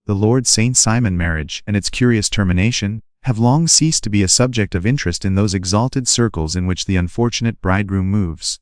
The Lord St. Simon marriage, and its curious termination, have long ceased to be a subject of interest in those exalted circles in which the unfortunate bridegroom moves.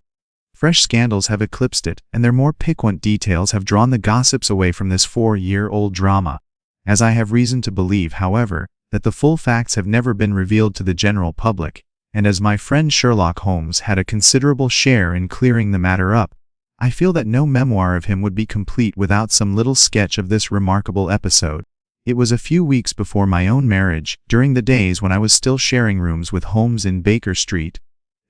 Fresh scandals have eclipsed it, and their more piquant details have drawn the gossips away from this 4-year-old drama. As I have reason to believe, however, that the full facts have never been revealed to the general public, and as my friend Sherlock Holmes had a considerable share in clearing the matter up, I feel that no memoir of him would be complete without some little sketch of this remarkable episode. It was a few weeks before my own marriage, during the days when I was still sharing rooms with Holmes in Baker Street,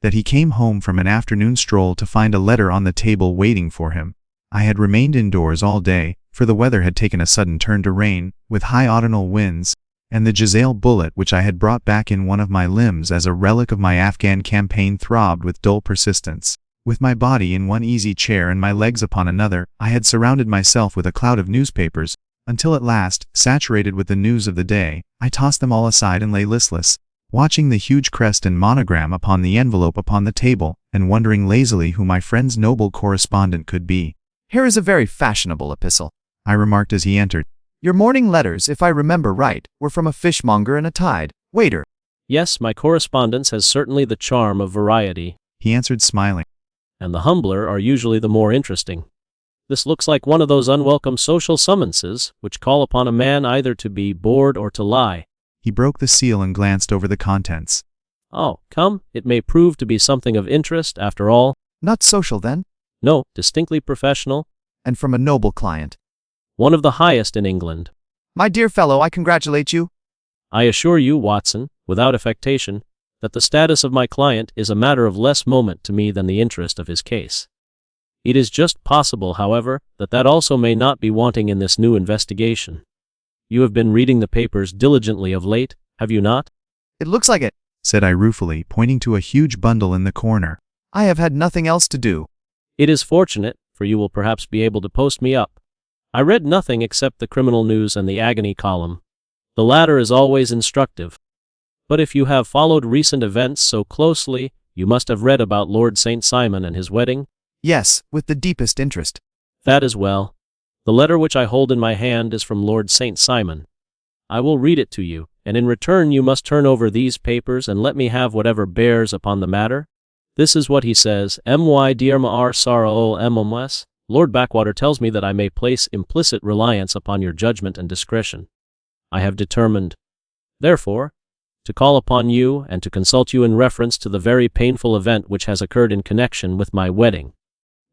that he came home from an afternoon stroll to find a letter on the table waiting for him. I had remained indoors all day, for the weather had taken a sudden turn to rain, with high autumnal winds, and the Giselle bullet which I had brought back in one of my limbs as a relic of my Afghan campaign throbbed with dull persistence. With my body in one easy chair and my legs upon another, I had surrounded myself with a cloud of newspapers, until at last, saturated with the news of the day, I tossed them all aside and lay listless, watching the huge crest and monogram upon the envelope upon the table, and wondering lazily who my friend's noble correspondent could be. "Here is a very fashionable epistle," I remarked as he entered. "Your morning letters, if I remember right, were from a fishmonger and a tide waiter." "Yes, my correspondence has certainly the charm of variety," he answered smiling. "and the humbler are usually the more interesting. This looks like one of those unwelcome social summonses which call upon a man either to be bored or to lie." He broke the seal and glanced over the contents. "Oh, come, it may prove to be something of interest after all." "Not social, then?" "No, distinctly professional." "And from a noble client?" "One of the highest in England." "My dear fellow, I congratulate you." "I assure you, Watson, without affectation, that the status of my client is a matter of less moment to me than the interest of his case. It is just possible, however, that also may not be wanting in this new investigation. You have been reading the papers diligently of late, have you not?" "It looks like it," said I ruefully, pointing to a huge bundle in the corner. "I have had nothing else to do." "It is fortunate, for you will perhaps be able to post me up. I read nothing except the criminal news and the agony column. The latter is always instructive. But if you have followed recent events so closely, you must have read about Lord St. Simon and his wedding?" "Yes, with the deepest interest." "That is well. The letter which I hold in my hand is from Lord St. Simon. I will read it to you, and in return you must turn over these papers and let me have whatever bears upon the matter. This is what he says: My dear Mar Sarah MMS, Lord Backwater tells me that I may place implicit reliance upon your judgment and discretion. I have determined, therefore, to call upon you and to consult you in reference to the very painful event which has occurred in connection with my wedding.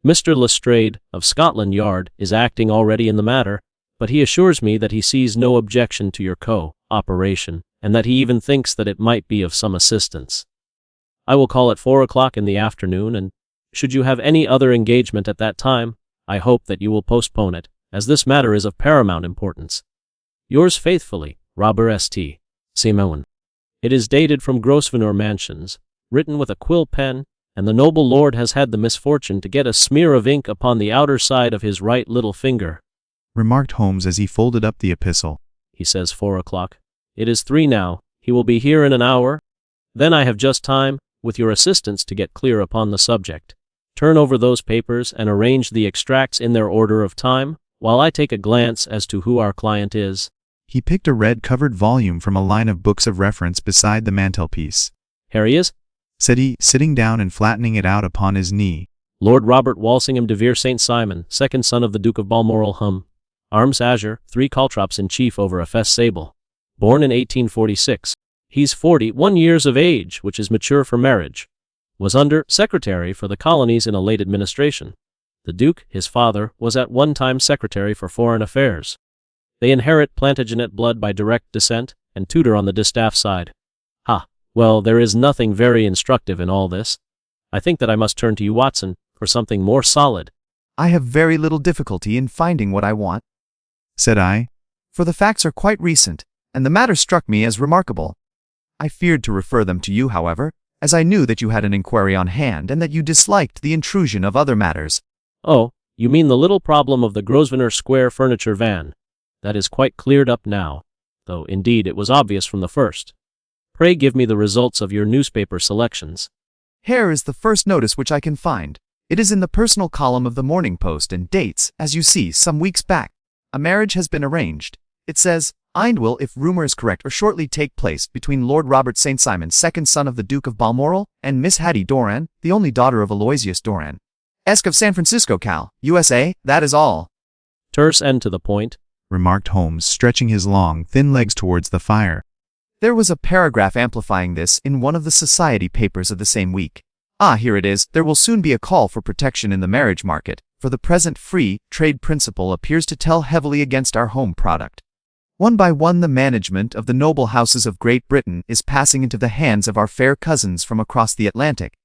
Mr. Lestrade, of Scotland Yard, is acting already in the matter, but he assures me that he sees no objection to your co-operation, and that he even thinks that it might be of some assistance. I will call at 4 o'clock in the afternoon, and should you have any other engagement at that time, I hope that you will postpone it, as this matter is of paramount importance. Yours faithfully, Robert St. Simon. It is dated from Grosvenor Mansions, written with a quill pen, and the noble lord has had the misfortune to get a smear of ink upon the outer side of his right little finger," remarked Holmes as he folded up the epistle. "He says 4 o'clock. It is 3 now. He will be here in an hour. Then I have just time, with your assistance, to get clear upon the subject. Turn over those papers and arrange the extracts in their order of time, while I take a glance as to who our client is." He picked a red-covered volume from a line of books of reference beside the mantelpiece. "Here he is," said he, sitting down and flattening it out upon his knee. "Lord Robert Walsingham de Vere St. Simon, second son of the Duke of Balmoral Arms azure, 3 caltrops in chief over a fess sable. Born in 1846. He's 41 years of age, which is mature for marriage. Was under secretary for the colonies in a late administration. The Duke, his father, was at one time secretary for foreign affairs. They inherit Plantagenet blood by direct descent, and Tudor on the distaff side. Ha! Well, there is nothing very instructive in all this. I think that I must turn to you, Watson, for something more solid." "I have very little difficulty in finding what I want," said I, "for the facts are quite recent, and the matter struck me as remarkable. I feared to refer them to you, however, as I knew that you had an inquiry on hand and that you disliked the intrusion of other matters." "Oh, you mean the little problem of the Grosvenor Square furniture van. That is quite cleared up now, though indeed it was obvious from the first. Pray give me the results of your newspaper selections." "Here is the first notice which I can find. It is in the personal column of the Morning Post and dates, as you see, some weeks back. A marriage has been arranged. It says, "Ind will, if rumor is correct, or shortly take place between Lord Robert St. Simon, second son of the Duke of Balmoral, and Miss Hattie Doran, the only daughter of Aloysius Doran. Esk of San Francisco, Cal, USA, that is all." Terse and to the point, remarked Holmes, stretching his long, thin legs towards the fire. There was a paragraph amplifying this in one of the society papers of the same week. Ah, here it is. "There will soon be a call for protection in the marriage market, for the present free trade principle appears to tell heavily against our home product. One by one the management of the noble houses of Great Britain is passing into the hands of our fair cousins from across the Atlantic.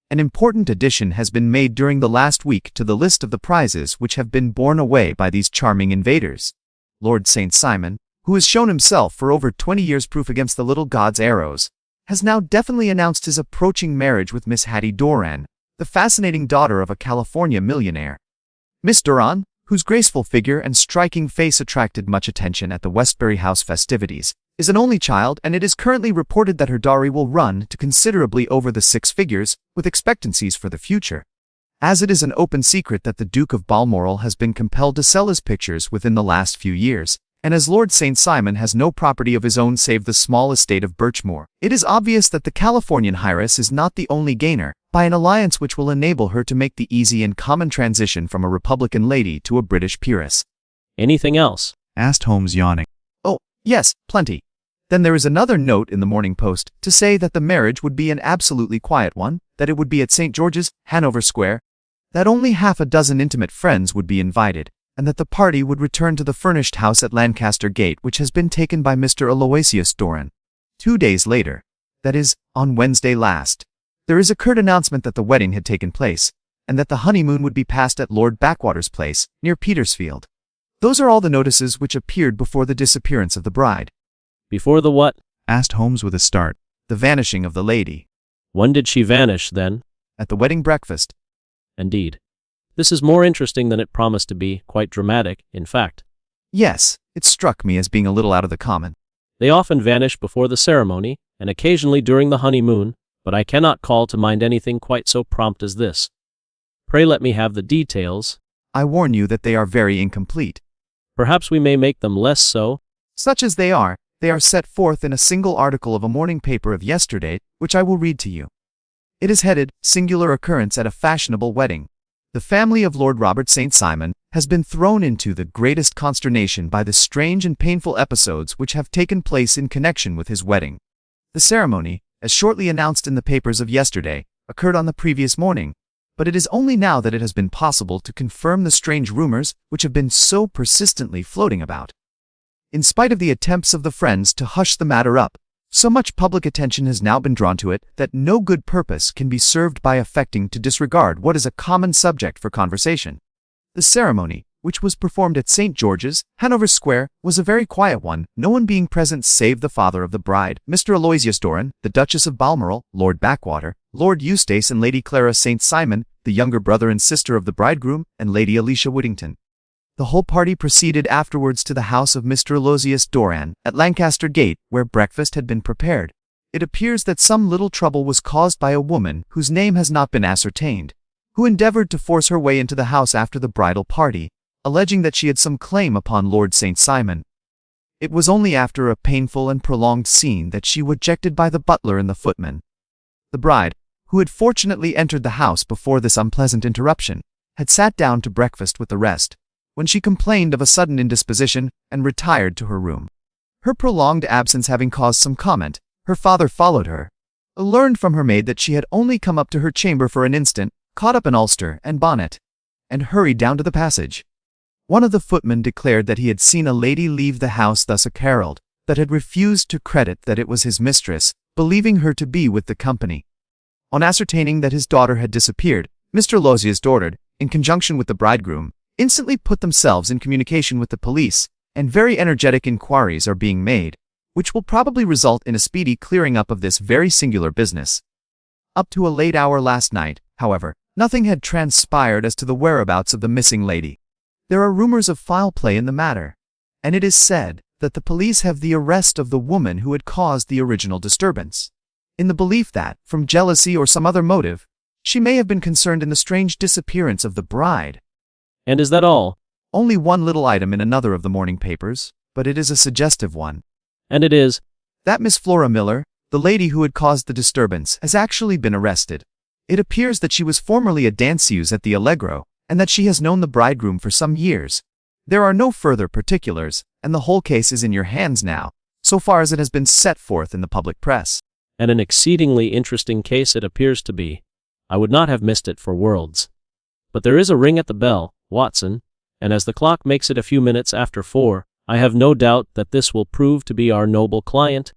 An important addition has been made during the last week to the list of the prizes which have been borne away by these charming invaders. Lord St. Simon, who has shown himself for over 20 years proof against the little god's arrows, has now definitely announced his approaching marriage with Miss Hattie Doran, the fascinating daughter of a California millionaire. Miss Doran, whose graceful figure and striking face attracted much attention at the Westbury House festivities, is an only child, and it is currently reported that her dowry will run to considerably over the 6 figures, with expectancies for the future. As it is an open secret that the Duke of Balmoral has been compelled to sell his pictures within the last few years, and as Lord St. Simon has no property of his own save the small estate of Birchmoor, it is obvious that the Californian heiress is not the only gainer, by an alliance which will enable her to make the easy and common transition from a Republican lady to a British peeress." anything else? Asked Holmes, yawning. "Oh, yes, plenty. Then there is another note in the Morning Post to say that the marriage would be an absolutely quiet one, that it would be at St. George's, Hanover Square, that only half a dozen intimate friends would be invited, and that the party would return to the furnished house at Lancaster Gate which has been taken by Mr. Aloysius Doran. 2 days later, that is, on Wednesday last, there is a curt announcement that the wedding had taken place, and that the honeymoon would be passed at Lord Backwater's place, near Petersfield. Those are all the notices which appeared before the disappearance of the bride." Before the what? Asked Holmes with a start. "The vanishing of the lady." When did she vanish, then? "At the wedding breakfast." Indeed. This is more interesting than it promised to be, quite dramatic, in fact. "Yes, it struck me as being a little out of the common." They often vanish before the ceremony, and occasionally during the honeymoon, but I cannot call to mind anything quite so prompt as this. Pray let me have the details. "I warn you that they are very incomplete. Perhaps we may make them less so." Such as they are set forth in a single article of a morning paper of yesterday, which I will read to you. It is headed, "Singular Occurrence at a Fashionable Wedding. The family of Lord Robert St. Simon has been thrown into the greatest consternation by the strange and painful episodes which have taken place in connection with his wedding. The ceremony, as shortly announced in the papers of yesterday, occurred on the previous morning, but it is only now that it has been possible to confirm the strange rumors which have been so persistently floating about. In spite of the attempts of the friends to hush the matter up, so much public attention has now been drawn to it that no good purpose can be served by affecting to disregard what is a common subject for conversation. The ceremony, which was performed at St. George's, Hanover Square, was a very quiet one, no one being present save the father of the bride, Mr. Aloysius Doran, the Duchess of Balmoral, Lord Backwater, Lord Eustace and Lady Clara St. Simon, the younger brother and sister of the bridegroom, and Lady Alicia Whittington. The whole party proceeded afterwards to the house of Mr. Aloysius Doran, at Lancaster Gate, where breakfast had been prepared. It appears that some little trouble was caused by a woman, whose name has not been ascertained, who endeavored to force her way into the house after the bridal party, alleging that she had some claim upon Lord St. Simon. It was only after a painful and prolonged scene that she was ejected by the butler and the footman. The bride, who had fortunately entered the house before this unpleasant interruption, had sat down to breakfast with the rest, when she complained of a sudden indisposition and retired to her room. Her prolonged absence having caused some comment, her father followed her, learned from her maid that she had only come up to her chamber for an instant, caught up an ulster and bonnet, and hurried down to the passage. One of the footmen declared that he had seen a lady leave the house thus apparelled, but had refused to credit that it was his mistress, believing her to be with the company. On ascertaining that his daughter had disappeared, Mr. Aloysius Doran, in conjunction with the bridegroom, instantly put themselves in communication with the police, and very energetic inquiries are being made, which will probably result in a speedy clearing up of this very singular business. Up to a late hour last night, however, nothing had transpired as to the whereabouts of the missing lady. There are rumors of foul play in the matter, and it is said that the police have the arrest of the woman who had caused the original disturbance, in the belief that, from jealousy or some other motive, she may have been concerned in the strange disappearance of the bride. And is that all? Only one little item in another of the morning papers, But it is a suggestive one. And it is. That Miss Flora Miller, the lady who had caused the disturbance, has actually been arrested. It appears that she was formerly a danseuse at the Allegro, and that she has known the bridegroom for some years. There are no further particulars, and the whole case is in your hands now, so far as it has been set forth in the public press. And an exceedingly interesting case it appears to be. I would not have missed it for worlds. But there is a ring at the bell, Watson, and as the clock makes it a few minutes after 4, I have no doubt that this will prove to be our noble client.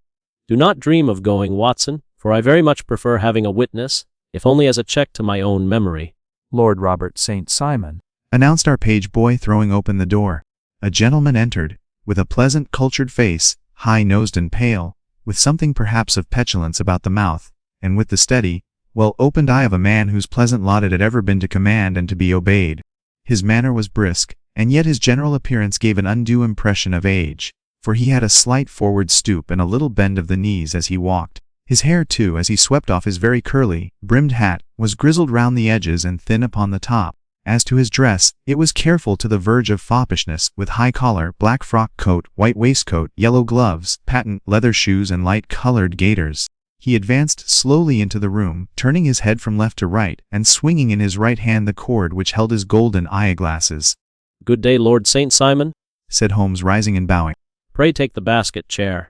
Do not dream of going, Watson, for I very much prefer having a witness, if only as a check to my own memory. Lord Robert St. Simon, announced our page boy, throwing open the door. A gentleman entered, with a pleasant, cultured face, high-nosed and pale, with something perhaps of petulance about the mouth, and with the steady, well-opened eye of a man whose pleasant lot it had ever been to command and to be obeyed. His manner was brisk, and yet his general appearance gave an undue impression of age, for he had a slight forward stoop and a little bend of the knees as he walked. His hair, too, as he swept off his very curly, brimmed hat, was grizzled round the edges and thin upon the top. As to his dress, it was careful to the verge of foppishness, with high collar, black frock coat, white waistcoat, yellow gloves, patent leather shoes and light-colored gaiters. He advanced slowly into the room, turning his head from left to right, and swinging in his right hand the cord which held his golden eyeglasses. "Good day, Lord St. Simon," said Holmes, rising and bowing. "Pray take the basket chair.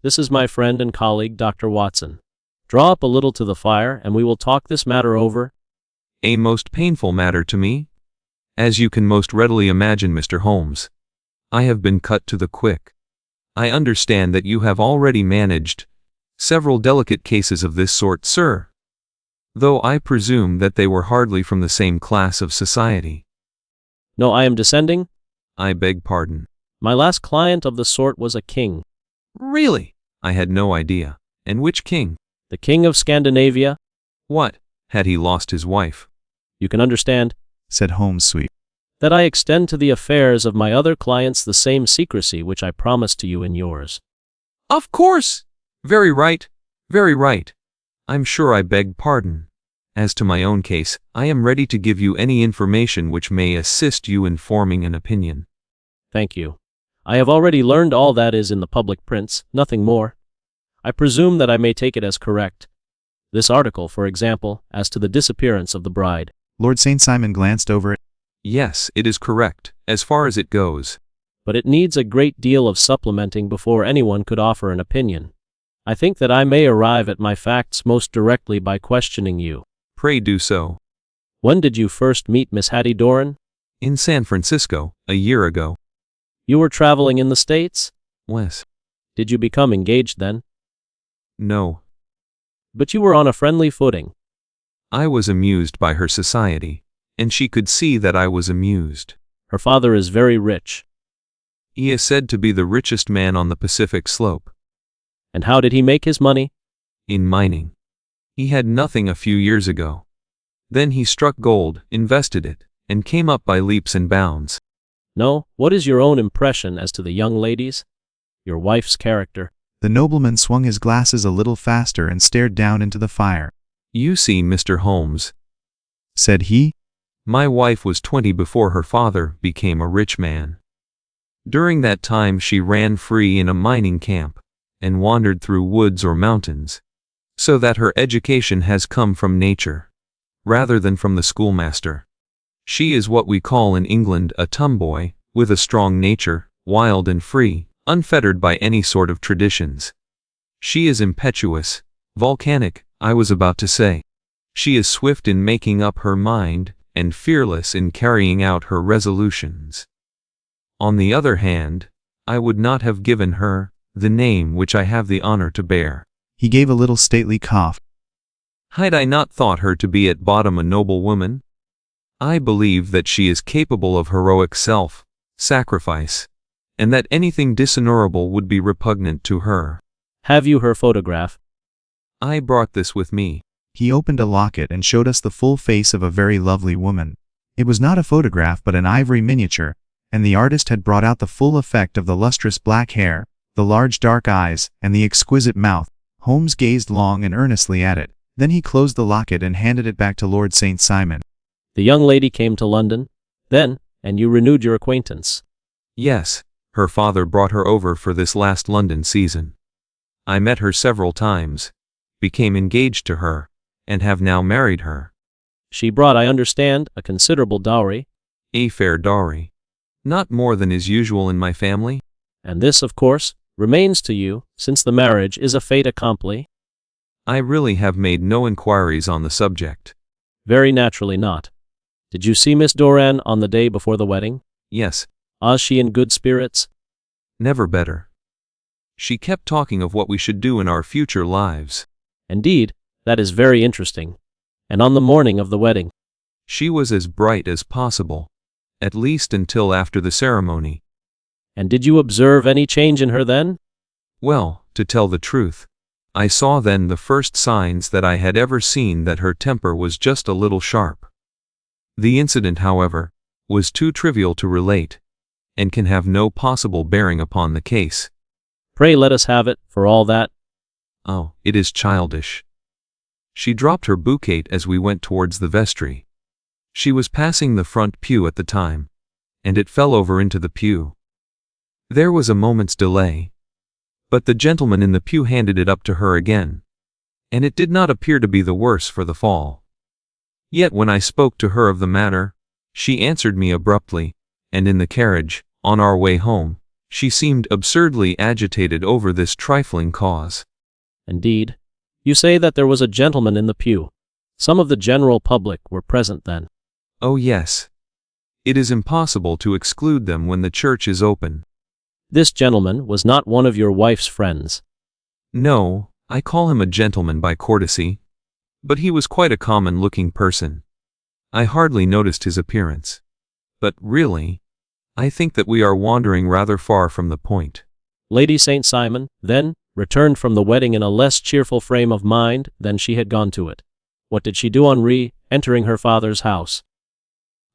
This is my friend and colleague, Dr. Watson. Draw up a little to the fire, and we will talk this matter over." A most painful matter to me, as you can most readily imagine, Mr. Holmes. I have been cut to the quick. I understand that you have already managed several delicate cases of this sort, sir, though I presume that they were hardly from the same class of society. "No, I am descending." I beg pardon. "My last client of the sort was a king." "Really? I had no idea. And which king?" "The king of Scandinavia." "What? Had he lost his wife?" "You can understand," said Holmes, sweet, "that I extend to the affairs of my other clients the same secrecy which I promised to you in yours." "Of course! Very right, very right. I'm sure I beg pardon. As to my own case, I am ready to give you any information which may assist you in forming an opinion." "Thank you. I have already learned all that is in the public prints, nothing more. I presume that I may take it as correct. This article, for example, as to the disappearance of the bride." Lord St. Simon glanced over it. "Yes, it is correct, as far as it goes." "But it needs a great deal of supplementing before anyone could offer an opinion. I think that I may arrive at my facts most directly by questioning you." "Pray do so." "When did you first meet Miss Hattie Doran?" "In San Francisco, a year ago." "You were traveling in the States?" "Yes." "Did you become engaged then?" "No." "But you were on a friendly footing." "I was amused by her society, and she could see that I was amused." "Her father is very rich." "He is said to be the richest man on the Pacific slope." "And how did he make his money?" "In mining. He had nothing a few years ago. Then he struck gold, invested it, and came up by leaps and bounds." "No, what is your own impression as to the young ladies? Your wife's character?" The nobleman swung his glasses a little faster and stared down into the fire. "You see, Mr. Holmes," said he, "my wife was 20 before her father became a rich man. During that time she ran free in a mining camp, and wandered through woods or mountains, so that her education has come from nature, rather than from the schoolmaster. She is what we call in England a tomboy, with a strong nature, wild and free, unfettered by any sort of traditions. She is impetuous, volcanic, I was about to say. She is swift in making up her mind, and fearless in carrying out her resolutions. On the other hand, I would not have given her the name which I have the honor to bear." He gave a little stately cough. "Had I not thought her to be at bottom a noble woman? I believe that she is capable of heroic self-sacrifice, and that anything dishonorable would be repugnant to her." "Have you her photograph?" "I brought this with me." He opened a locket and showed us the full face of a very lovely woman. It was not a photograph but an ivory miniature, and the artist had brought out the full effect of the lustrous black hair, the large dark eyes, and the exquisite mouth. Holmes gazed long and earnestly at it. Then he closed the locket and handed it back to Lord St. Simon. "The young lady came to London, then, and you renewed your acquaintance?" "Yes, Her father brought her over for this last London season. I met her several times, became engaged to her, and have now married her. She brought, I understand, a considerable dowry. A fair dowry. Not more than is usual in my family. And this, of course, remains to you, since the marriage is a fait accompli? I really have made no inquiries on the subject. Very naturally not. Did you see Miss Doran on the day before the wedding? Yes. Was she in good spirits? Never better. She kept talking of what we should do in our future lives. Indeed, that is very interesting. And on the morning of the wedding? She was as bright as possible, at least until after the ceremony. And did you observe any change in her then? Well, to tell the truth, I saw then the first signs that I had ever seen that her temper was just a little sharp. The incident, however, was too trivial to relate, and can have no possible bearing upon the case. Pray let us have it, for all that. Oh, it is childish. She dropped her bouquet as we went towards the vestry. She was passing the front pew at the time, and it fell over into the pew. There was a moment's delay, but the gentleman in the pew handed it up to her again, and it did not appear to be the worse for the fall. Yet when I spoke to her of the matter, she answered me abruptly, and in the carriage, on our way home, she seemed absurdly agitated over this trifling cause. Indeed. You say that there was a gentleman in the pew. Some of the general public were present then. Oh yes. It is impossible to exclude them when the church is open. This gentleman was not one of your wife's friends. No, I call him a gentleman by courtesy. But he was quite a common-looking person. I hardly noticed his appearance. But really, I think that we are wandering rather far from the point. Lady St. Simon, then, returned from the wedding in a less cheerful frame of mind than she had gone to it. What did she do on re-entering her father's house?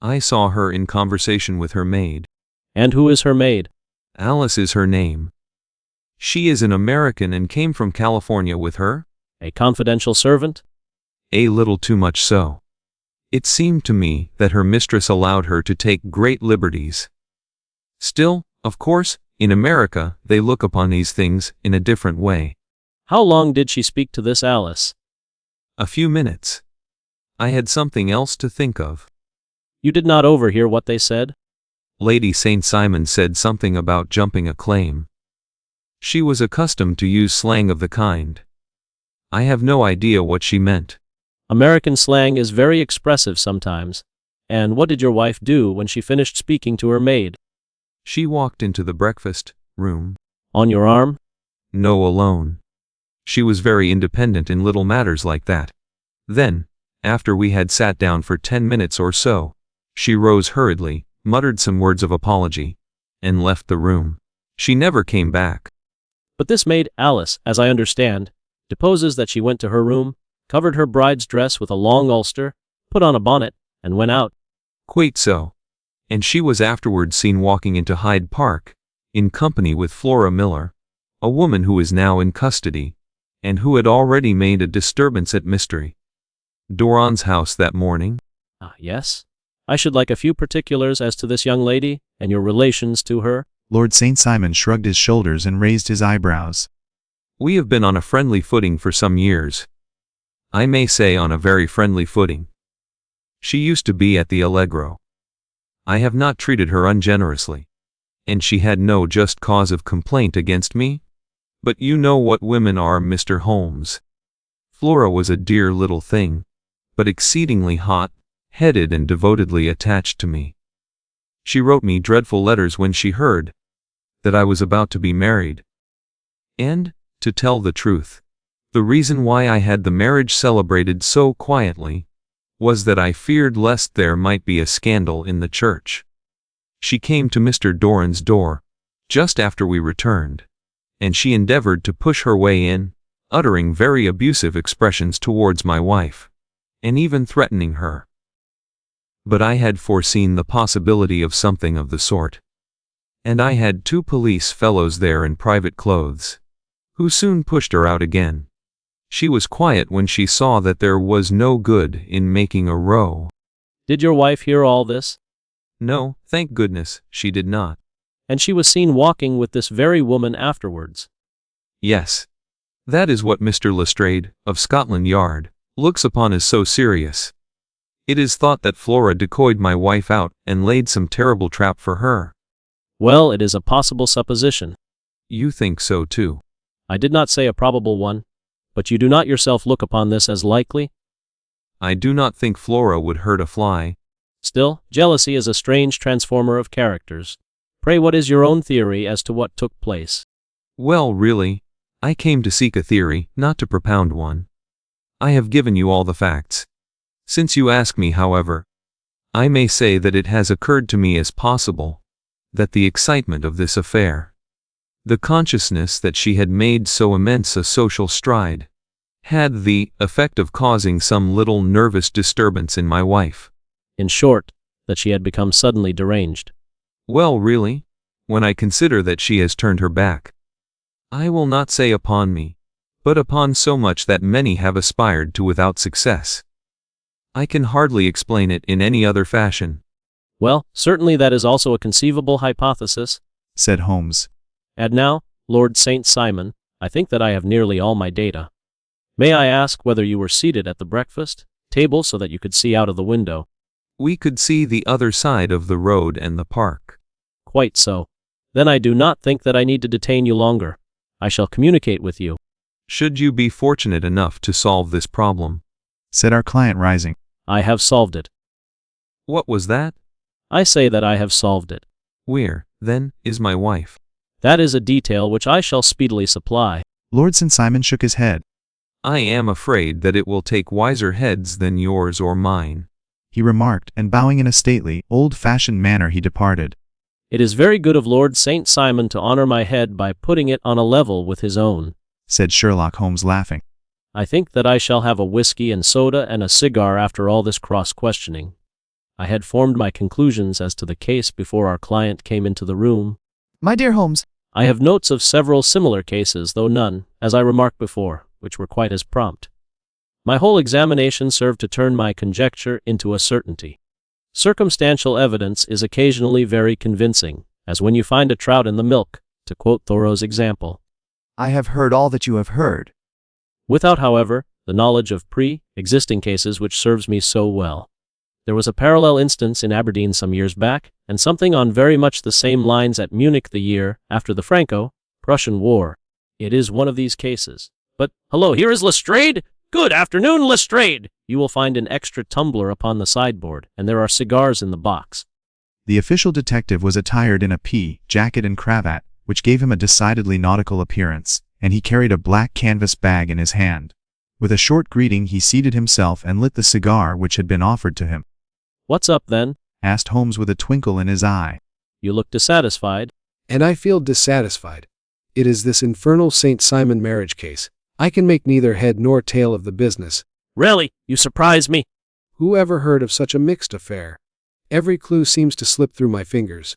I saw her in conversation with her maid. And who is her maid? Alice is her name. She is an American and came from California with her. A confidential servant? A little too much so. It seemed to me that her mistress allowed her to take great liberties. Still, of course, in America, they look upon these things in a different way. How long did she speak to this Alice? A few minutes. I had something else to think of. You did not overhear what they said? Lady St. Simon said something about jumping a claim. She was accustomed to use slang of the kind. I have no idea what she meant. American slang is very expressive sometimes. And what did your wife do when she finished speaking to her maid? She walked into the breakfast room. On your arm? No, alone. She was very independent in little matters like that. Then, after we had sat down for 10 minutes or so, she rose hurriedly, muttered some words of apology, and left the room. She never came back. But this maid, Alice, as I understand, deposes that she went to her room, covered her bride's dress with a long ulster, put on a bonnet, and went out. Quite so. And she was afterwards seen walking into Hyde Park, in company with Flora Miller, a woman who is now in custody, and who had already made a disturbance at Mr. Doran's house that morning. Ah, yes? I should like a few particulars as to this young lady, and your relations to her. Lord St. Simon shrugged his shoulders and raised his eyebrows. We have been on a friendly footing for some years. I may say on a very friendly footing. She used to be at the Allegro. I have not treated her ungenerously, and she had no just cause of complaint against me. But you know what women are, Mr. Holmes. Flora was a dear little thing, but exceedingly hot-headed and devotedly attached to me. She wrote me dreadful letters when she heard that I was about to be married. And, to tell the truth, the reason why I had the marriage celebrated so quietly was that I feared lest there might be a scandal in the church. She came to Mr. Doran's door just after we returned, and she endeavored to push her way in, uttering very abusive expressions towards my wife, and even threatening her. But I had foreseen the possibility of something of the sort, and I had 2 police fellows there in private clothes, who soon pushed her out again. She was quiet when she saw that there was no good in making a row. Did your wife hear all this? No, thank goodness, she did not. And she was seen walking with this very woman afterwards. Yes. That is what Mr. Lestrade, of Scotland Yard, looks upon as so serious. It is thought that Flora decoyed my wife out and laid some terrible trap for her. Well, it is a possible supposition. You think so too. I did not say a probable one. But you do not yourself look upon this as likely? I do not think Flora would hurt a fly. Still, jealousy is a strange transformer of characters. Pray, what is your own theory as to what took place? Well, really, I came to seek a theory, not to propound one. I have given you all the facts. Since you ask me, however, I may say that it has occurred to me as possible that the excitement of this affair, the consciousness that she had made so immense a social stride, had the effect of causing some little nervous disturbance in my wife. In short, that she had become suddenly deranged. Well, really, when I consider that she has turned her back, I will not say upon me, but upon so much that many have aspired to without success. I can hardly explain it in any other fashion. Well, certainly that is also a conceivable hypothesis, said Holmes. And now, Lord St. Simon, I think that I have nearly all my data. May I ask whether you were seated at the breakfast table so that you could see out of the window? We could see the other side of the road and the park. Quite so. Then I do not think that I need to detain you longer. I shall communicate with you. Should you be fortunate enough to solve this problem, said our client, rising. I have solved it. What was that? I say that I have solved it. Where, then, is my wife? That is a detail which I shall speedily supply. Lord St. Simon shook his head. I am afraid that it will take wiser heads than yours or mine, he remarked, and bowing in a stately, old-fashioned manner he departed. It is very good of Lord St. Simon to honor my head by putting it on a level with his own, said Sherlock Holmes, laughing. I think that I shall have a whiskey and soda and a cigar after all this cross-questioning. I had formed my conclusions as to the case before our client came into the room. My dear Holmes, I have notes of several similar cases, though none, as I remarked before, which were quite as prompt. My whole examination served to turn my conjecture into a certainty. Circumstantial evidence is occasionally very convincing, as when you find a trout in the milk, to quote Thoreau's example. I have heard all that you have heard. Without, however, the knowledge of pre-existing cases which serves me so well. There was a parallel instance in Aberdeen some years back, and something on very much the same lines at Munich the year after the Franco-Prussian War. It is one of these cases. But, hello, here is Lestrade! Good afternoon, Lestrade! You will find an extra tumbler upon the sideboard, and there are cigars in the box. The official detective was attired in a pea jacket and cravat, which gave him a decidedly nautical appearance, and he carried a black canvas bag in his hand. With a short greeting he seated himself and lit the cigar which had been offered to him. What's up, then? Asked Holmes with a twinkle in his eye. You look dissatisfied. And I feel dissatisfied. It is this infernal St. Simon marriage case. I can make neither head nor tail of the business. Really, you surprise me. Who ever heard of such a mixed affair? Every clue seems to slip through my fingers.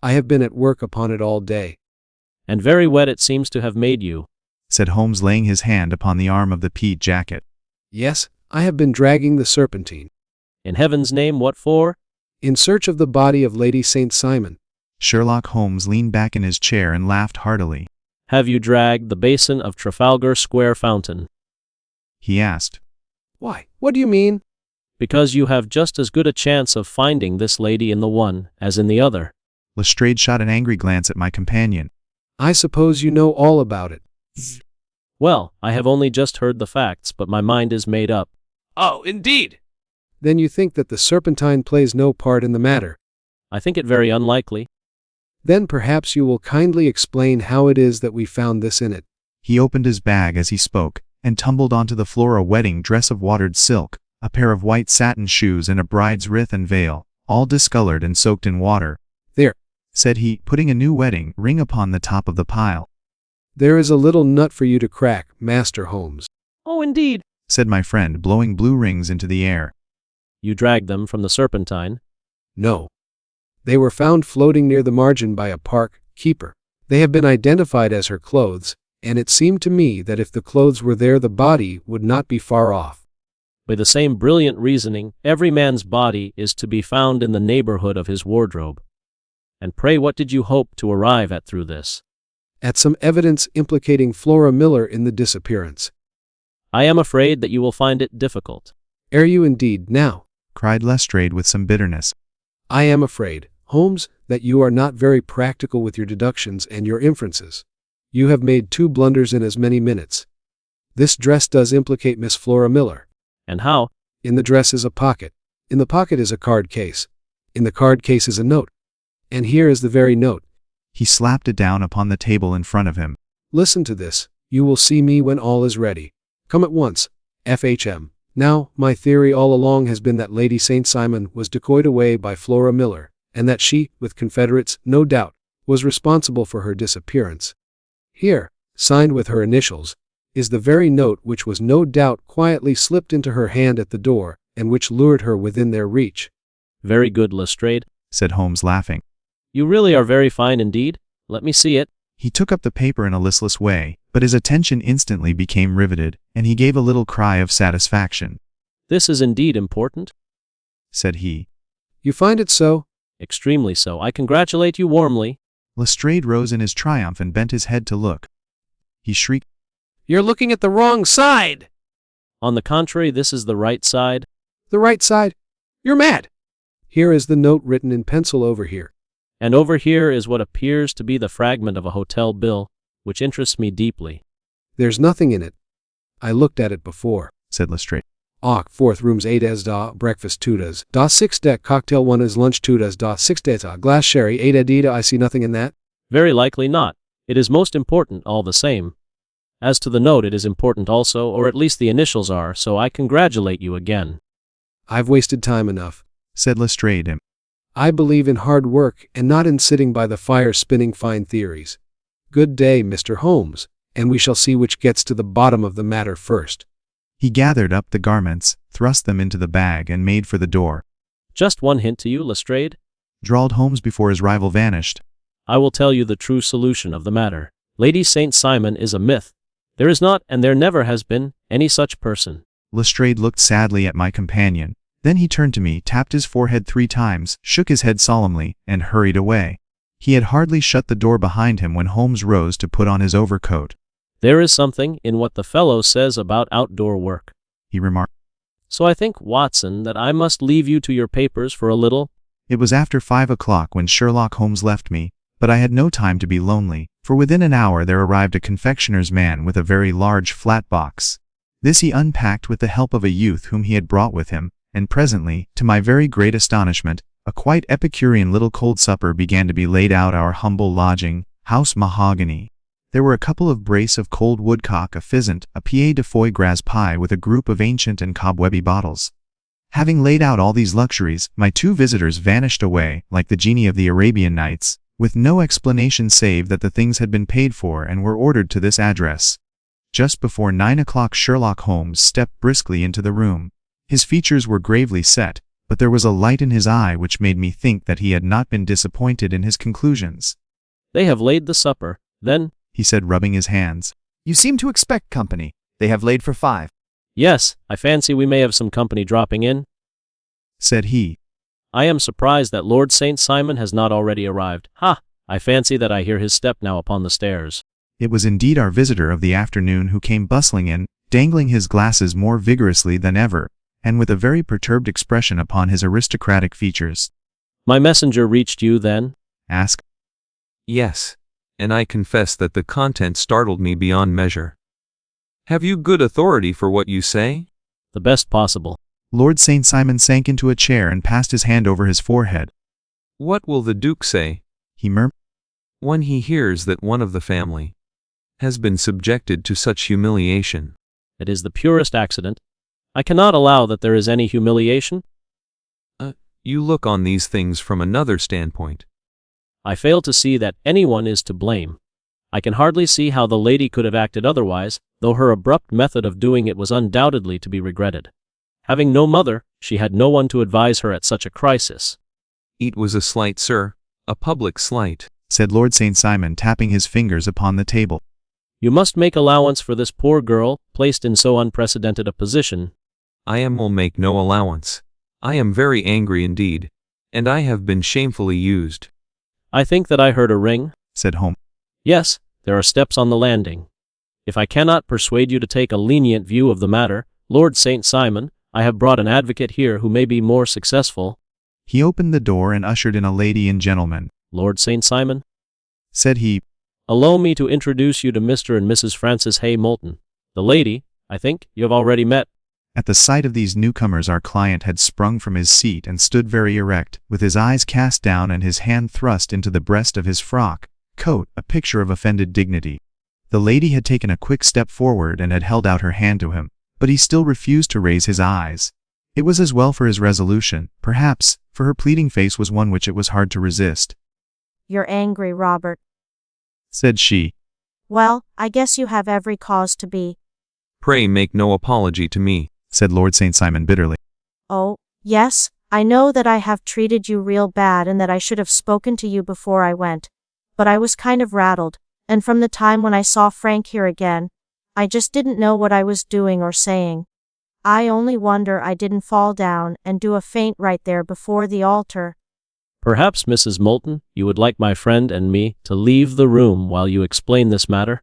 I have been at work upon it all day. And very wet it seems to have made you, said Holmes, laying his hand upon the arm of the pea jacket. Yes, I have been dragging the Serpentine. In heaven's name, what for? In search of the body of Lady St. Simon. Sherlock Holmes leaned back in his chair and laughed heartily. Have you dragged the basin of Trafalgar Square fountain? He asked. Why, what do you mean? Because you have just as good a chance of finding this lady in the one as in the other. Lestrade shot an angry glance at my companion. I suppose you know all about it. Well, I have only just heard the facts, but my mind is made up. Oh, indeed. Then you think that the Serpentine plays no part in the matter? I think it very unlikely. Then perhaps you will kindly explain how it is that we found this in it. He opened his bag as he spoke, and tumbled onto the floor a wedding dress of watered silk, a pair of white satin shoes and a bride's wreath and veil, all discolored and soaked in water. There, said he, putting a new wedding ring upon the top of the pile. There is a little nut for you to crack, Master Holmes. Oh, indeed, said my friend, blowing blue rings into the air. You dragged them from the Serpentine? No. They were found floating near the margin by a park keeper. They have been identified as her clothes, and it seemed to me that if the clothes were there the body would not be far off. By the same brilliant reasoning, every man's body is to be found in the neighborhood of his wardrobe. And pray what did you hope to arrive at through this? At some evidence implicating Flora Miller in the disappearance. I am afraid that you will find it difficult. Are you indeed now? cried Lestrade with some bitterness. I am afraid, Holmes, that you are not very practical with your deductions and your inferences. You have made 2 blunders in as many minutes. This dress does implicate Miss Flora Miller. And how? In the dress is a pocket. In the pocket is a card case. In the card case is a note. And here is the very note. He slapped it down upon the table in front of him. Listen to this. You will see me when all is ready. Come at once. FHM. Now, my theory all along has been that Lady St. Simon was decoyed away by Flora Miller, and that she, with confederates, no doubt, was responsible for her disappearance. Here, signed with her initials, is the very note which was no doubt quietly slipped into her hand at the door, and which lured her within their reach. Very good, Lestrade, said Holmes, laughing. You really are very fine indeed. Let me see it. He took up the paper in a listless way, but his attention instantly became riveted, and he gave a little cry of satisfaction. This is indeed important, said he. You find it so? Extremely so. I congratulate you warmly. Lestrade rose in his triumph and bent his head to look. He shrieked, You're looking at the wrong side! On the contrary, this is the right side. The right side? You're mad! Here is the note written in pencil over here. And over here is what appears to be the fragment of a hotel bill, which interests me deeply. There's nothing in it. I looked at it before, said Lestrade. Och, 4th rooms 8 as da, breakfast 2 does, da 6 deck cocktail 1 as lunch 2 does, da 6 days glass sherry 8 adida. I see nothing in that. Very likely not. It is most important all the same. As to the note, it is important also, or at least the initials are, so I congratulate you again. I've wasted time enough, said Lestrade. I believe in hard work and not in sitting by the fire spinning fine theories. Good day, Mr. Holmes, and we shall see which gets to the bottom of the matter first. He gathered up the garments, thrust them into the bag, and made for the door. Just one hint to you, Lestrade, drawled Holmes before his rival vanished. I will tell you the true solution of the matter. Lady St. Simon is a myth. There is not, and there never has been, any such person. Lestrade looked sadly at my companion. Then he turned to me, tapped his forehead 3 times, shook his head solemnly, and hurried away. He had hardly shut the door behind him when Holmes rose to put on his overcoat. There is something in what the fellow says about outdoor work, he remarked. So I think, Watson, that I must leave you to your papers for a little. It was after 5 o'clock when Sherlock Holmes left me, but I had no time to be lonely, for within an hour there arrived a confectioner's man with a very large flat box. This he unpacked with the help of a youth whom he had brought with him, and presently, to my very great astonishment, a quite Epicurean little cold supper began to be laid out our humble lodging, house mahogany. There were a couple of brace of cold woodcock, a pheasant, a pied de foie gras pie with a group of ancient and cobwebby bottles. Having laid out all these luxuries, my 2 visitors vanished away, like the genie of the Arabian Nights, with no explanation save that the things had been paid for and were ordered to this address. Just before 9 o'clock Sherlock Holmes stepped briskly into the room. His features were gravely set, but there was a light in his eye which made me think that he had not been disappointed in his conclusions. They have laid the supper, then, he said, rubbing his hands. You seem to expect company. They have laid for 5. Yes, I fancy we may have some company dropping in, said he. I am surprised that Lord St. Simon has not already arrived. Ha! I fancy that I hear his step now upon the stairs. It was indeed our visitor of the afternoon who came bustling in, dangling his glasses more vigorously than ever, and with a very perturbed expression upon his aristocratic features. My messenger reached you, then? asked. Yes, and I confess that the content startled me beyond measure. Have you good authority for what you say? The best possible. Lord St. Simon sank into a chair and passed his hand over his forehead. What will the Duke say, he murmured, when he hears that one of the family has been subjected to such humiliation? It is the purest accident. I cannot allow that there is any humiliation. You look on these things from another standpoint. I fail to see that anyone is to blame. I can hardly see how the lady could have acted otherwise, though her abrupt method of doing it was undoubtedly to be regretted. Having no mother, she had no one to advise her at such a crisis. It was a slight, sir, a public slight, said Lord St. Simon, tapping his fingers upon the table. You must make allowance for this poor girl, placed in so unprecedented a position. Will make no allowance. I am very angry indeed, and I have been shamefully used. I think that I heard a ring. said Holmes. Yes, there are steps on the landing. If I cannot persuade you to take a lenient view of the matter, Lord St. Simon, I have brought an advocate here who may be more successful. He opened the door and ushered in a lady and gentleman. Lord St. Simon, Said he, allow me to introduce you to Mr. and Mrs. Francis Hay Moulton. The lady, I think, you have already met. At the sight of these newcomers our client had sprung from his seat and stood very erect, with his eyes cast down and his hand thrust into the breast of his frock coat, a picture of offended dignity. The lady had taken a quick step forward and had held out her hand to him, but he still refused to raise his eyes. It was as well for his resolution, perhaps, for her pleading face was one which it was hard to resist. You're angry, Robert, said she. Well, I guess you have every cause to be. Pray make no apology to me, said Lord St. Simon bitterly. Oh, yes, I know that I have treated you real bad and that I should have spoken to you before I went. But I was kind of rattled, and from the time when I saw Frank here again, I just didn't know what I was doing or saying. I only wonder I didn't fall down and do a faint right there before the altar. Perhaps, Mrs. Moulton, you would like my friend and me to leave the room while you explain this matter?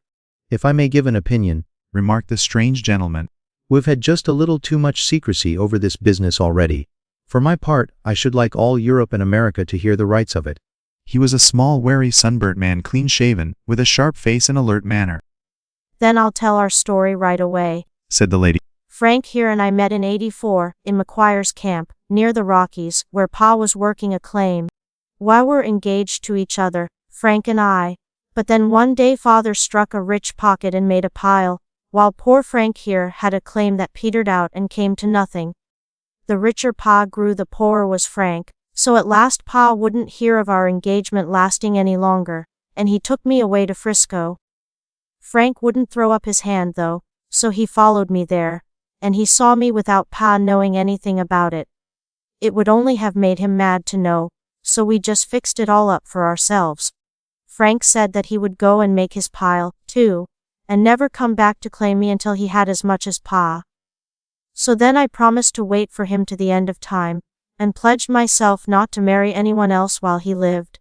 If I may give an opinion, remarked the strange gentleman. We've had just a little too much secrecy over this business already. For my part, I should like all Europe and America to hear the rights of it. He was a small, wary, sunburnt man, clean-shaven, with a sharp face and alert manner. Then I'll tell our story right away, said the lady. Frank here and I met in '84, in McQuire's camp, near the Rockies, where Pa was working a claim. While we're engaged to each other, Frank and I. But then one day Father struck a rich pocket and made a pile, while poor Frank here had a claim that petered out and came to nothing. The richer Pa grew, the poorer was Frank, so at last Pa wouldn't hear of our engagement lasting any longer, and he took me away to Frisco. Frank wouldn't throw up his hand though, so he followed me there, and he saw me without Pa knowing anything about it. It would only have made him mad to know, so we just fixed it all up for ourselves. Frank said that he would go and make his pile, too, and never come back to claim me until he had as much as Pa. So then I promised to wait for him to the end of time, and pledged myself not to marry anyone else while he lived.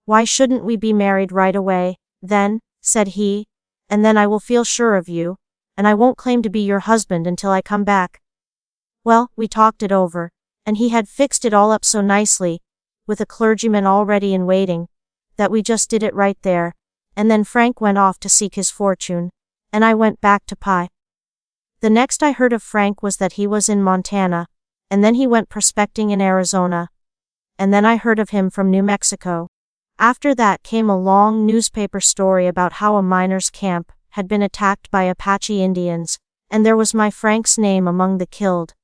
Why shouldn't we be married right away, then, said he, and then I will feel sure of you, and I won't claim to be your husband until I come back. Well, we talked it over, and he had fixed it all up so nicely, with a clergyman already in waiting, that we just did it right there, and then Frank went off to seek his fortune, and I went back to Pi. The next I heard of Frank was that he was in Montana, and then he went prospecting in Arizona, and then I heard of him from New Mexico. After that came a long newspaper story about how a miners' camp had been attacked by Apache Indians, and there was my Frank's name among the killed.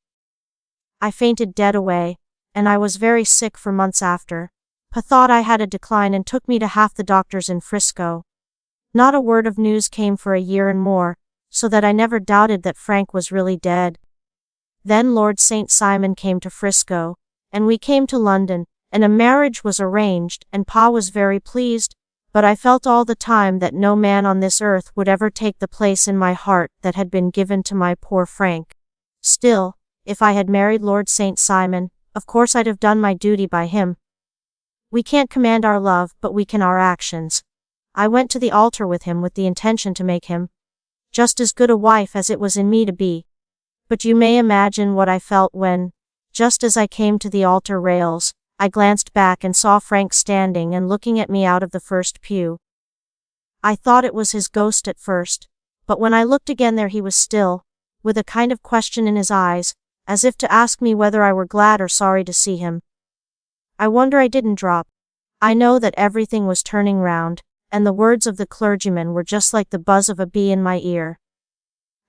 I fainted dead away, and I was very sick for months after. Pa thought I had a decline and took me to half the doctors in Frisco. Not a word of news came for a year and more, so that I never doubted that Frank was really dead. Then Lord St. Simon came to Frisco, and we came to London, and a marriage was arranged, and Pa was very pleased, but I felt all the time that no man on this earth would ever take the place in my heart that had been given to my poor Frank. Still, if I had married Lord St. Simon, of course I'd have done my duty by him. We can't command our love, but we can our actions. I went to the altar with him with the intention to make him just as good a wife as it was in me to be. But you may imagine what I felt when, just as I came to the altar rails, I glanced back and saw Frank standing and looking at me out of the first pew. I thought it was his ghost at first, but when I looked again there he was still, with a kind of question in his eyes, as if to ask me whether I were glad or sorry to see him. I wonder I didn't drop. I know that everything was turning round, and the words of the clergyman were just like the buzz of a bee in my ear.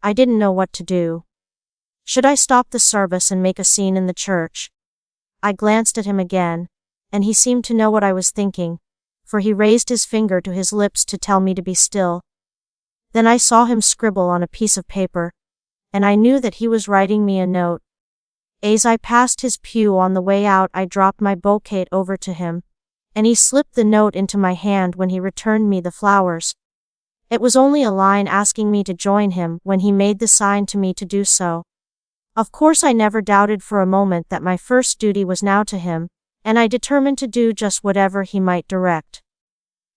I didn't know what to do. Should I stop the service and make a scene in the church? I glanced at him again, and he seemed to know what I was thinking, for he raised his finger to his lips to tell me to be still. Then I saw him scribble on a piece of paper, and I knew that he was writing me a note. As I passed his pew on the way out I dropped my bouquet over to him, and he slipped the note into my hand when he returned me the flowers. It was only a line asking me to join him when he made the sign to me to do so. Of course I never doubted for a moment that my first duty was now to him, and I determined to do just whatever he might direct.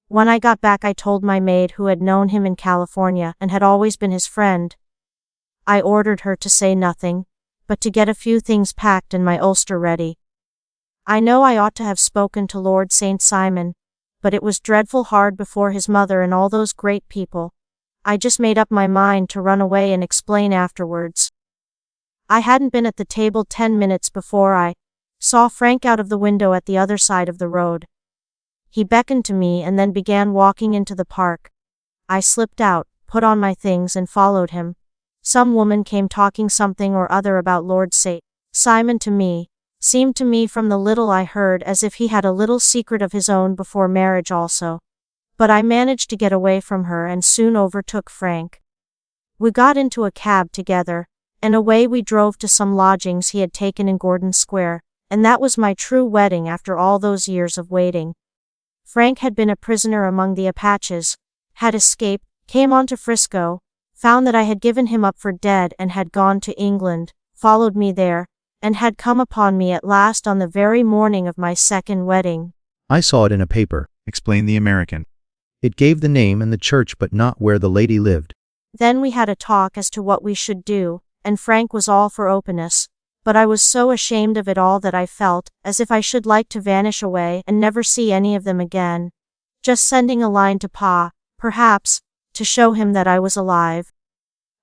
When I got back, I told my maid, who had known him in California and had always been his friend. I ordered her to say nothing, but to get a few things packed and my ulster ready. I know I ought to have spoken to Lord St. Simon, but it was dreadful hard before his mother and all those great people. I just made up my mind to run away and explain afterwards. I hadn't been at the table 10 minutes before I saw Frank out of the window at the other side of the road. He beckoned to me and then began walking into the park. I slipped out, put on my things and followed him. Some woman came talking something or other about Lord St. Simon to me. Seemed to me from the little I heard as if he had a little secret of his own before marriage also. But I managed to get away from her and soon overtook Frank. We got into a cab together, and away we drove to some lodgings he had taken in Gordon Square, and that was my true wedding after all those years of waiting. Frank had been a prisoner among the Apaches, had escaped, came on to Frisco, found that I had given him up for dead and had gone to England, followed me there, and had come upon me at last on the very morning of my second wedding. I saw it in a paper, explained the American. It gave the name and the church but not where the lady lived. Then we had a talk as to what we should do, and Frank was all for openness, but I was so ashamed of it all that I felt as if I should like to vanish away and never see any of them again. Just sending a line to Pa, perhaps, to show him that I was alive.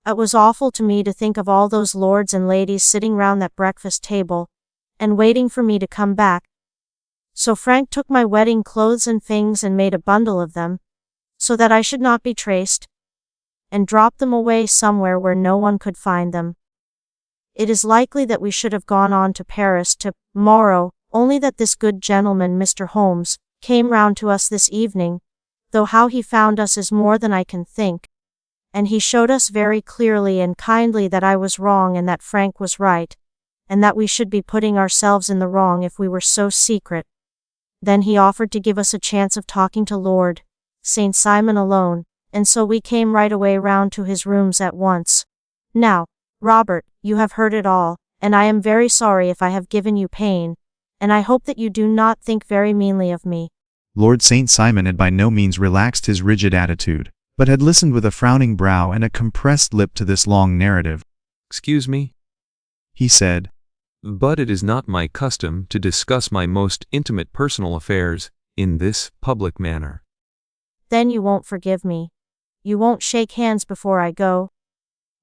It was awful to me to think of all those lords and ladies sitting round that breakfast table, and waiting for me to come back. So Frank took my wedding clothes and things and made a bundle of them, so that I should not be traced, and dropped them away somewhere where no one could find them. It is likely that we should have gone on to Paris tomorrow, only that this good gentleman, Mr. Holmes, came round to us this evening, though how he found us is more than I can think. And he showed us very clearly and kindly that I was wrong and that Frank was right, and that we should be putting ourselves in the wrong if we were so secret. Then he offered to give us a chance of talking to Lord St. Simon alone, and so we came right away round to his rooms at once. Now, Robert, you have heard it all, and I am very sorry if I have given you pain, and I hope that you do not think very meanly of me. Lord St. Simon had by no means relaxed his rigid attitude, but had listened with a frowning brow and a compressed lip to this long narrative. "Excuse me," he said, "but it is not my custom to discuss my most intimate personal affairs in this public manner." Then you won't forgive me. You won't shake hands before I go?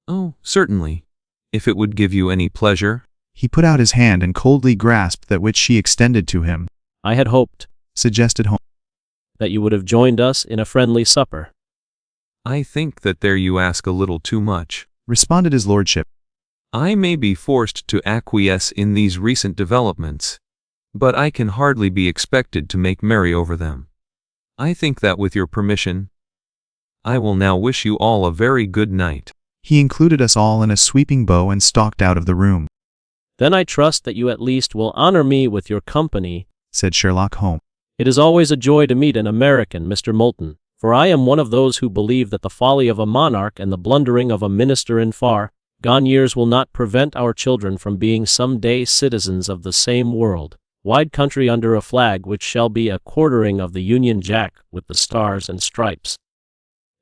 "Oh, certainly, if it would give you any pleasure." He put out his hand and coldly grasped that which she extended to him. I had hoped, suggested Holmes, that you would have joined us in a friendly supper. "I think that there you ask a little too much," responded his lordship. "I may be forced to acquiesce in these recent developments, but I can hardly be expected to make merry over them. I think that with your permission, I will now wish you all a very good night." He included us all in a sweeping bow and stalked out of the room. Then I trust that you at least will honor me with your company, said Sherlock Holmes. It is always a joy to meet an American, Mr. Moulton, for I am one of those who believe that the folly of a monarch and the blundering of a minister in far-gone years will not prevent our children from being some day citizens of the same world-wide country under a flag which shall be a quartering of the Union Jack with the stars and stripes.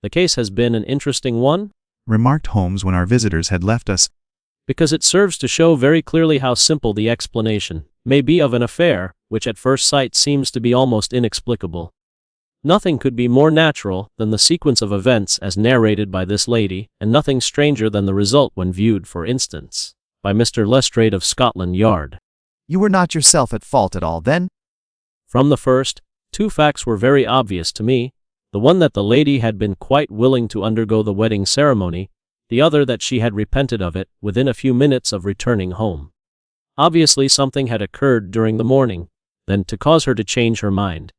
The case has been an interesting one, remarked Holmes when our visitors had left us, because it serves to show very clearly how simple the explanation may be of an affair which at first sight seems to be almost inexplicable. Nothing could be more natural than the sequence of events as narrated by this lady, and nothing stranger than the result when viewed, for instance, by Mr. Lestrade of Scotland Yard. You were not yourself at fault at all, then? From the first, two facts were very obvious to me, the one that the lady had been quite willing to undergo the wedding ceremony, the other that she had repented of it within a few minutes of returning home. Obviously something had occurred during the morning, then to cause her to change her mind.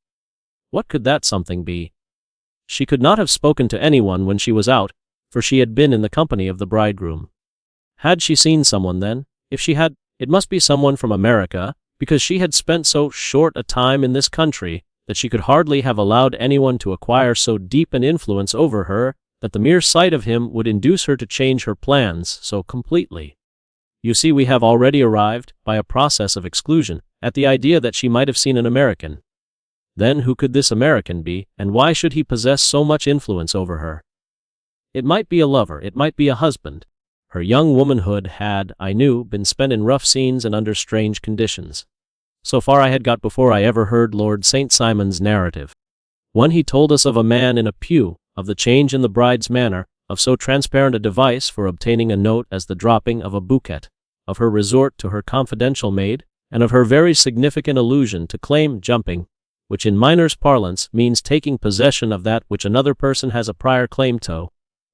What could that something be? She could not have spoken to anyone when she was out, for she had been in the company of the bridegroom. Had she seen someone then? If she had, it must be someone from America, because she had spent so short a time in this country that she could hardly have allowed anyone to acquire so deep an influence over her that the mere sight of him would induce her to change her plans so completely. You see, we have already arrived, by a process of exclusion, at the idea that she might have seen an American. Then who could this American be, and why should he possess so much influence over her? It might be a lover, it might be a husband. Her young womanhood had, I knew, been spent in rough scenes and under strange conditions. So far I had got before I ever heard Lord St. Simon's narrative. One he told us of a man in a pew, of the change in the bride's manner, of so transparent a device for obtaining a note as the dropping of a bouquet, of her resort to her confidential maid, and of her very significant allusion to claim jumping, which in miners' parlance means taking possession of that which another person has a prior claim to.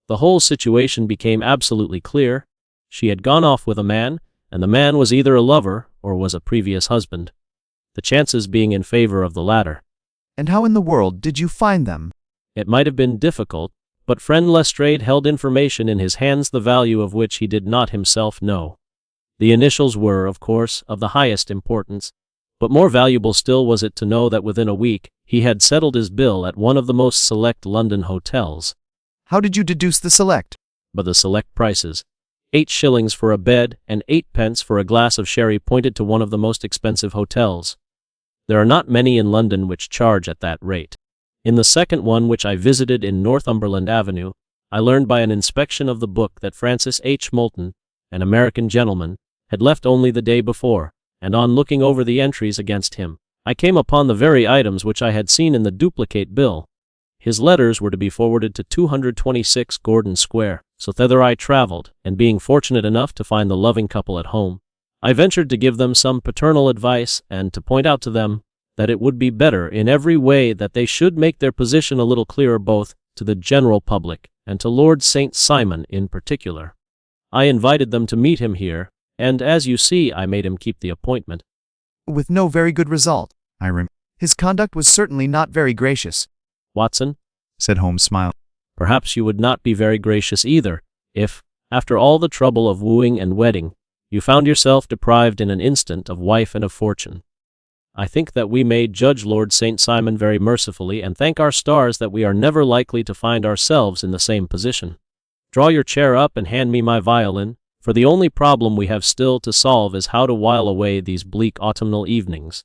The whole situation became absolutely clear. She had gone off with a man, and the man was either a lover or was a previous husband, the chances being in favor of the latter. And how in the world did you find them? It might have been difficult, but friend Lestrade held information in his hands the value of which he did not himself know. The initials were, of course, of the highest importance, but more valuable still was it to know that within a week he had settled his bill at one of the most select London hotels. How did you deduce the select? But the select prices, 8 shillings for a bed and 8 pence for a glass of sherry, pointed to one of the most expensive hotels. There are not many in London which charge at that rate. In the second one, which I visited in Northumberland Avenue, I learned by an inspection of the book that Francis H. Moulton, an American gentleman, had left only the day before, and on looking over the entries against him, I came upon the very items which I had seen in the duplicate bill. His letters were to be forwarded to 226 Gordon Square, so thither I traveled, and being fortunate enough to find the loving couple at home, I ventured to give them some paternal advice and to point out to them that it would be better in every way that they should make their position a little clearer both to the general public and to Lord St. Simon in particular. I invited them to meet him here, and as you see, I made him keep the appointment. With no very good result. His conduct was certainly not very gracious. Watson, said Holmes, smiling. Perhaps you would not be very gracious either, if, after all the trouble of wooing and wedding, you found yourself deprived in an instant of wife and of fortune. I think that we may judge Lord St. Simon very mercifully and thank our stars that we are never likely to find ourselves in the same position. Draw your chair up and hand me my violin, for the only problem we have still to solve is how to while away these bleak autumnal evenings.